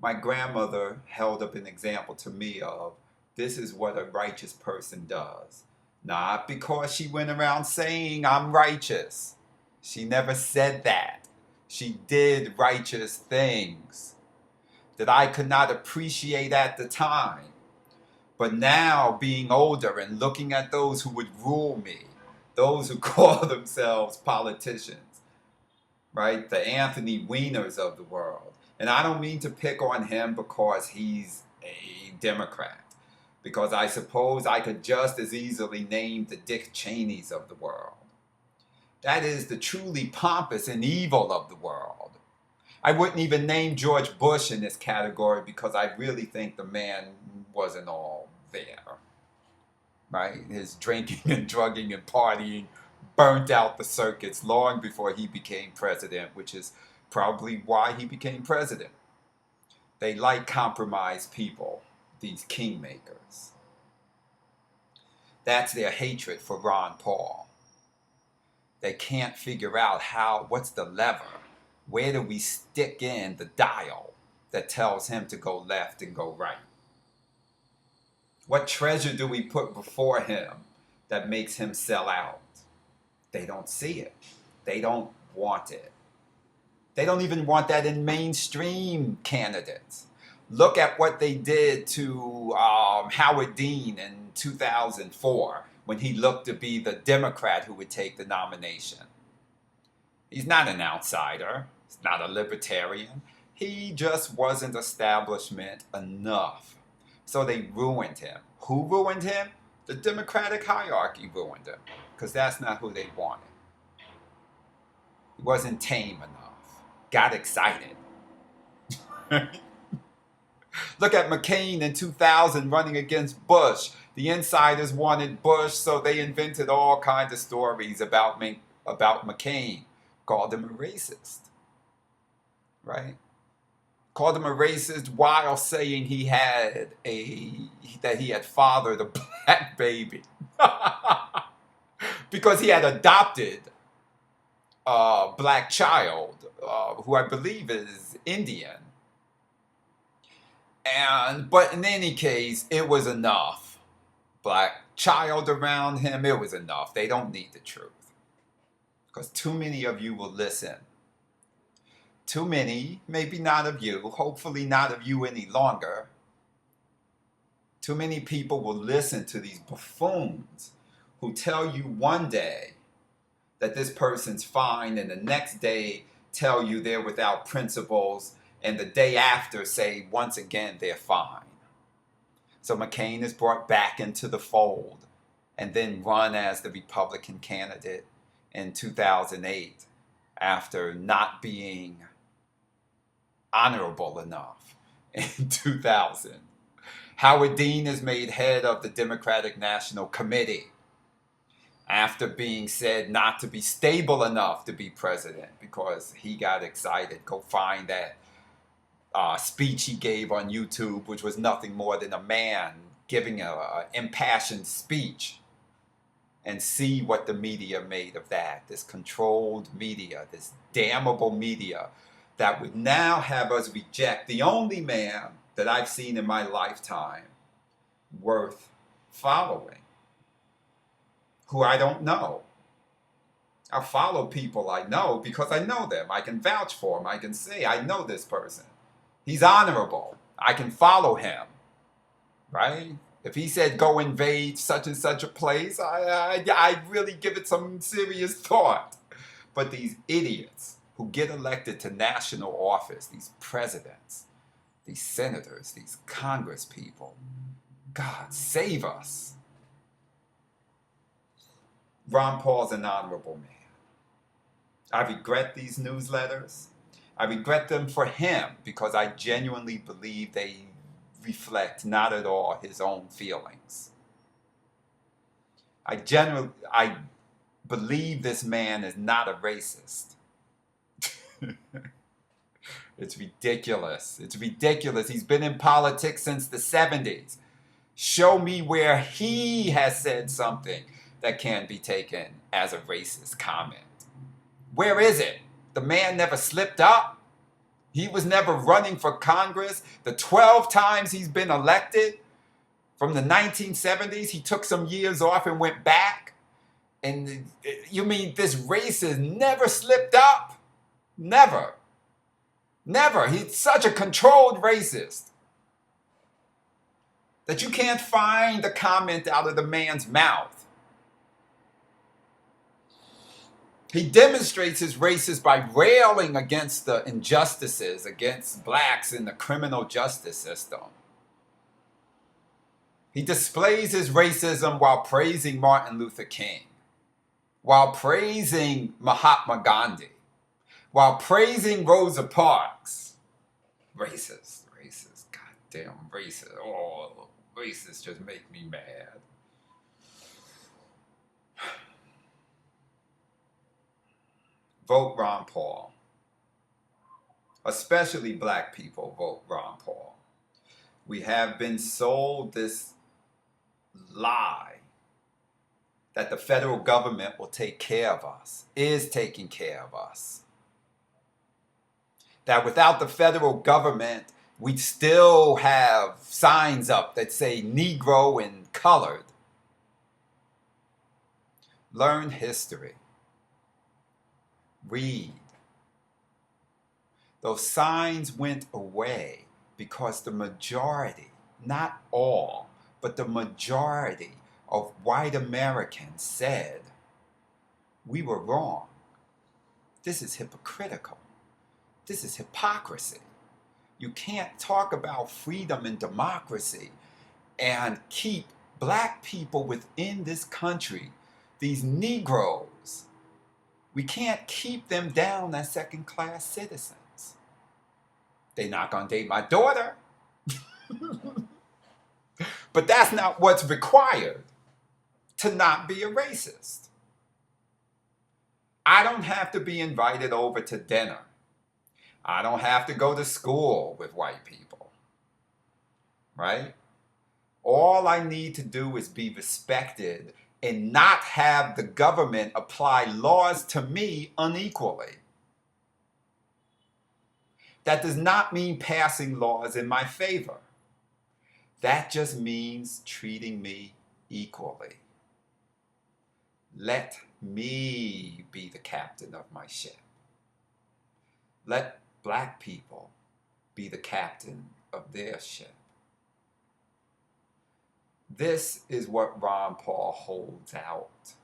My grandmother held up an example to me of this is what a righteous person does. Not because she went around saying, I'm righteous. She never said that. She did righteous things that I could not appreciate at the time. But now, being older and looking at those who would rule me, those who call themselves politicians, right? The Anthony Weiner's of the world. And I don't mean to pick on him because he's a Democrat, because I suppose I could just as easily name the Dick Cheneys of the world. That is the truly pompous and evil of the world. I wouldn't even name George Bush in this category because I really think the man wasn't all there, right? His drinking and drugging and partying burnt out the circuits long before he became president, which is probably why he became president. They like compromised people, these kingmakers. That's their hatred for Ron Paul. They can't figure out what's the lever? Where do we stick in the dial that tells him to go left and go right? What treasure do we put before him that makes him sell out? They don't see it. They don't want it. They don't even want that in mainstream candidates. Look at what they did to Howard Dean in 2004 when he looked to be the Democrat who would take the nomination. He's not an outsider. He's not a libertarian. He just wasn't establishment enough. So they ruined him. Who ruined him? The Democratic hierarchy ruined him, because that's not who they wanted. He wasn't tame enough. Got excited. Look at McCain in 2000 running against Bush. The insiders wanted Bush, so they invented all kinds of stories about McCain. Called him a racist, right? Called him a racist while saying that he had fathered a black baby because he had adopted a black child who I believe is Indian. But in any case, it was enough. Black child around him, it was enough. They don't need the truth. Because too many of you will listen. Too many, maybe not of you, hopefully not of you any longer. Too many people will listen to these buffoons who tell you one day that this person's fine and the next day tell you they're without principles and the day after say once again they're fine. So McCain is brought back into the fold and then run as the Republican candidate in 2008 after not being honorable enough in 2000. Howard Dean is made head of the Democratic National Committee after being said not to be stable enough to be president because he got excited. Go find that speech he gave on YouTube, which was nothing more than a man giving an impassioned speech, and see what the media made of that. This controlled media, this damnable media that would now have us reject the only man that I've seen in my lifetime worth following, who I don't know. I follow people I know because I know them. I can vouch for them. I can say, I know this person. He's honorable. I can follow him, right? If he said go invade such and such a place, I really give it some serious thought. But these idiots who get elected to national office, these presidents, these senators, these Congress people, God save us. Ron Paul's an honorable man. I regret these newsletters. I regret them for him because I genuinely believe they reflect not at all his own feelings. I believe this man is not a racist. It's ridiculous. It's ridiculous. He's been in politics since the 70s. Show me where he has said something that can be taken as a racist comment. Where is it? The man never slipped up. He was never running for Congress. The 12 times he's been elected from the 1970s, he took some years off and went back. And you mean this racist never slipped up? Never. Never. He's such a controlled racist that you can't find the comment out of the man's mouth. He demonstrates his racist by railing against the injustices against blacks in the criminal justice system. He displays his racism while praising Martin Luther King, while praising Mahatma Gandhi, while praising Rosa Parks. Racist, goddamn racist. Oh, racists just make me mad. Vote Ron Paul. Especially black people, vote Ron Paul. We have been sold this lie that the federal government will take care of us, is taking care of us. That without the federal government, we still have signs up that say Negro and colored. Learn history. Read. Those signs went away because the majority, not all, but the majority of white Americans said, we were wrong. This is hypocritical. This is hypocrisy. You can't talk about freedom and democracy and keep black people within this country, these Negroes. We can't keep them down as second-class citizens. They're not going to date my daughter. But that's not what's required to not be a racist. I don't have to be invited over to dinner. I don't have to go to school with white people. Right? All I need to do is be respected and not have the government apply laws to me unequally. That does not mean passing laws in my favor. That just means treating me equally. Let me be the captain of my ship. Let black people be the captain of their ship. This is what Ron Paul holds out.